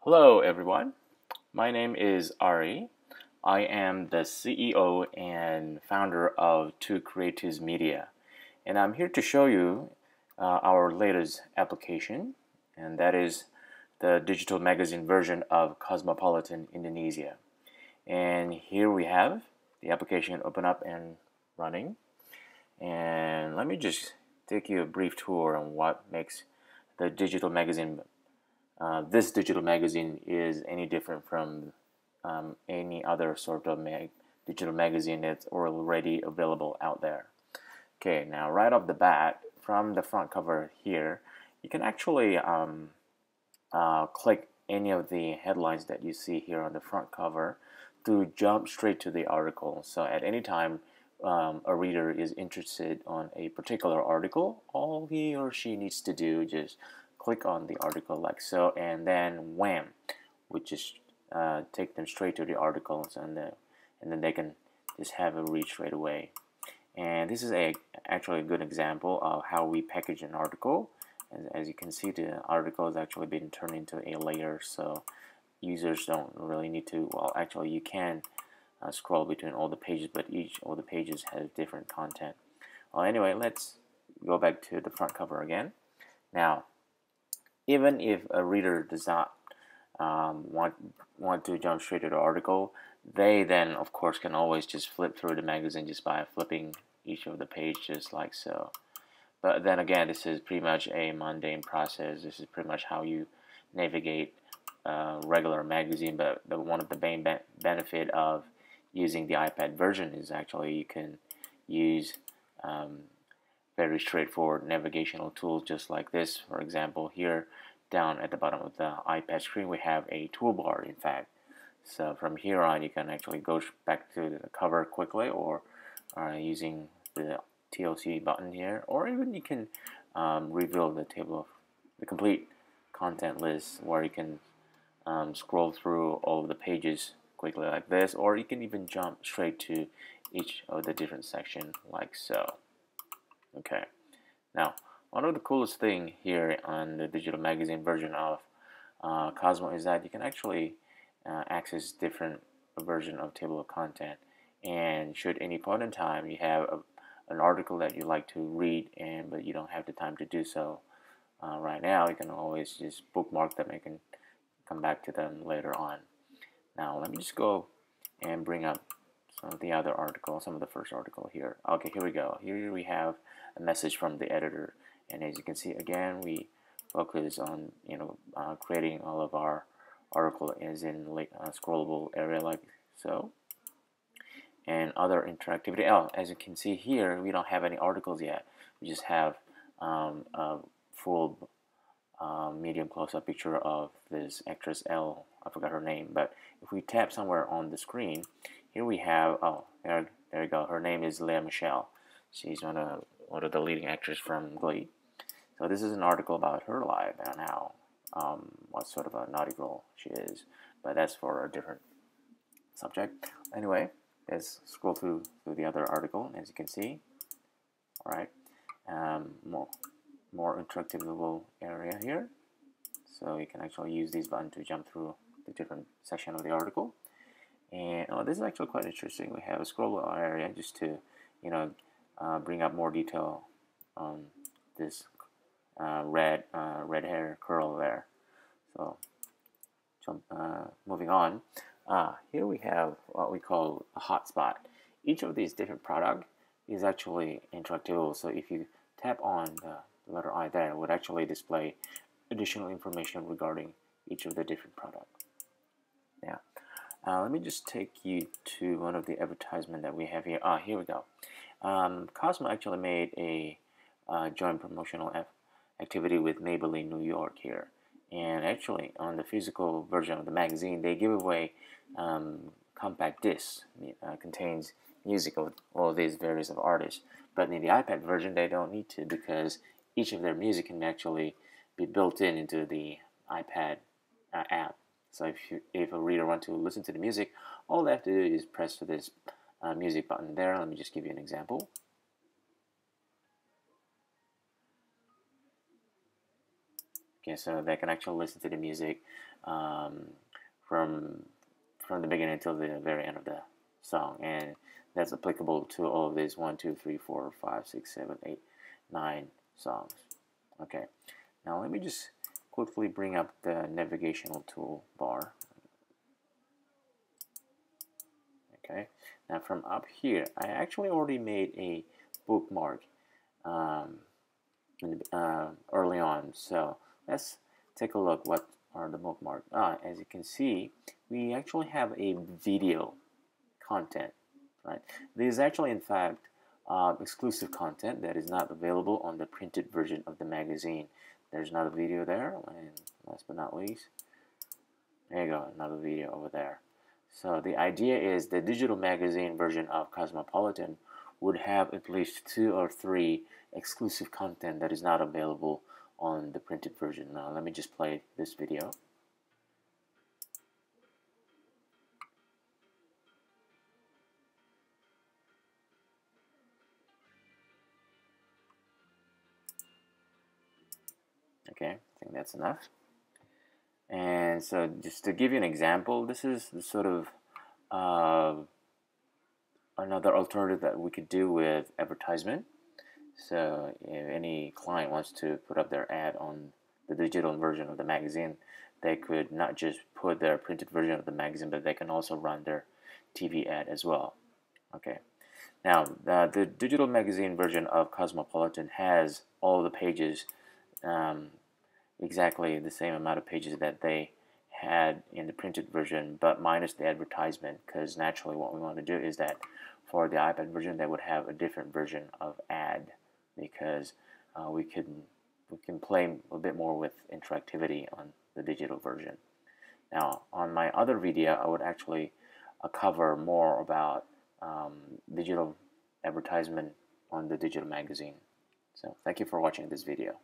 Hello, everyone. My name is Ari. I am the CEO and founder of Two Creatives Media, and I'm here to show you our latest application, and that is the digital magazine version of Cosmopolitan Indonesia. And here we have the application open up and running. And let me just take you a brief tour on what makes the digital magazine this digital magazine is any different from any other sort of digital magazine that's already available out there. Okay, now right off the bat, from the front cover here, you can actually click any of the headlines that you see here on the front cover to jump straight to the article. So at any time a reader is interested on a particular article, all he or she needs to do is just click on the article like so, and then wham, we just take them straight to the articles, and then they can just have a read straight away. And this is actually a good example of how we package an article. As you can see, the article has actually been turned into a layer, so users don't really need to, well, actually you can scroll between all the pages, but each of the pages has different content. Well, anyway, let's go back to the front cover again. Now, even if a reader does not want to jump straight to the article, they then, of course, can always just flip through the magazine just by flipping each of the pages just like so. But then again, this is pretty much a mundane process. This is pretty much how you navigate regular magazine, but one of the main benefit of using the iPad version is actually you can use very straightforward navigational tools just like this. For example, here down at the bottom of the iPad screen we have a toolbar, in fact. So from here on you can actually go back to the cover quickly, or using the TLC button here, or even you can reveal the table of the complete content list, where you can scroll through all of the pages quickly like this, or you can even jump straight to each of the different sections like so. Okay, now one of the coolest thing here on the digital magazine version of Cosmo is that you can actually access different version of table of content, and should any point in time you have an article that you like to read but you don't have the time to do so right now, you can always just bookmark them and can come back to them later on. Now let me just go and bring up some of the other articles, some of the first article here. Okay, here we go. Here we have a message from the editor, and as you can see, again, we focus on creating all of our article as in scrollable area like so, and other interactivity. Oh, as you can see here, we don't have any articles yet. We just have a full medium close-up picture of this actress L. I forgot her name, but if we tap somewhere on the screen, here we have, oh, there you go. Her name is Lea Michele. She's one of the leading actors from Glee. So this is an article about her life and how what sort of a naughty girl she is, but that's for a different subject. Anyway, let's scroll through the other article. As you can see, all right, more interactive little area here, so you can actually use these buttons to jump through the different section of the article. And this is actually quite interesting. We have a scrollable area just to bring up more detail on this red hair curl there. So moving on, here we have what we call a hotspot. Each of these different products is actually interactable, so if you tap on the letter I there, it would actually display additional information regarding each of the different products. Now, let me just take you to one of the advertisements that we have here. Here we go. Cosmo actually made a joint promotional activity with Maybelline New York here. And actually, on the physical version of the magazine, they give away compact discs. Contains music of all of these various of artists. But in the iPad version, they don't need to, because each of their music can actually be built into the iPad app. So if a reader wants to listen to the music, all they have to do is press this music button there. Let me just give you an example. Okay, so they can actually listen to the music from the beginning until the very end of the song, and that's applicable to all of these 1, 2, 3, 4, 5, 6, 7, 8, 9 songs. Okay, now let me just quickly bring up the navigational toolbar. Okay, now from up here, I actually already made a bookmark early on, so let's take a look what are the bookmarks. As you can see, we actually have a video content, right? This is actually, in fact, exclusive content that is not available on the printed version of the magazine. There's not a video there, and last but not least, there you go, another video over there. So the idea is the digital magazine version of Cosmopolitan would have at least 2 or 3 exclusive content that is not available on the printed version. Now let me just play this video. Okay, I think that's enough. And so just to give you an example, this is the sort of another alternative that we could do with advertisement. So if any client wants to put up their ad on the digital version of the magazine, they could not just put their printed version of the magazine, but they can also run their TV ad as well. Okay. Now, the digital magazine version of Cosmopolitan has all the pages, exactly the same amount of pages that they had in the printed version, but minus the advertisement, because naturally what we want to do is that for the iPad version, they would have a different version of ad, because we can play a bit more with interactivity on the digital version. Now, on my other video, I would actually cover more about digital advertisement on the digital magazine. So thank you for watching this video.